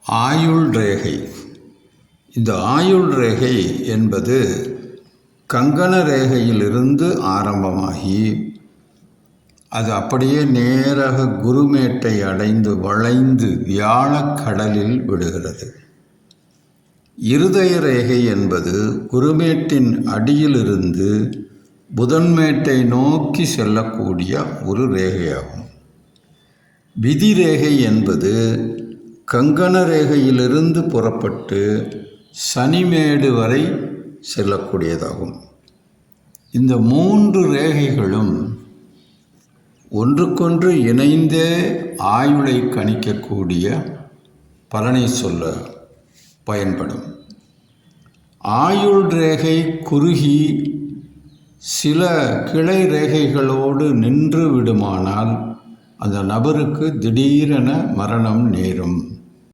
ஆயுள் ரேகை. இந்த ஆயுள் ரேகை என்பது கங்கண ரேகையிலிருந்து ஆரம்பமாகி அது அப்படியே நேராக குருமேட்டை அடைந்து வளைந்து வியாழக்கடலில் விடுகிறது. இருதய ரேகை என்பது குருமேட்டின் அடியிலிருந்து புதன்மேட்டை நோக்கி செல்லக்கூடிய ஒரு ரேகையாகும். விதி ரேகை என்பது கங்கண ரேகையிலிருந்து புறப்பட்டு சனிமேடு வரை செல்லக்கூடியதாகும். இந்த மூன்று ரேகைகளும் ஒன்றுக்கொன்று இணைந்தே ஆயுளை கணிக்கக்கூடிய பலனை சொல்ல பயன்படும். ஆயுள் ரேகை குறுகி சில கிளை ரேகைகளோடு நின்று விடுமானால் அந்த நபருக்கு திடீரென மரணம் நேரும்.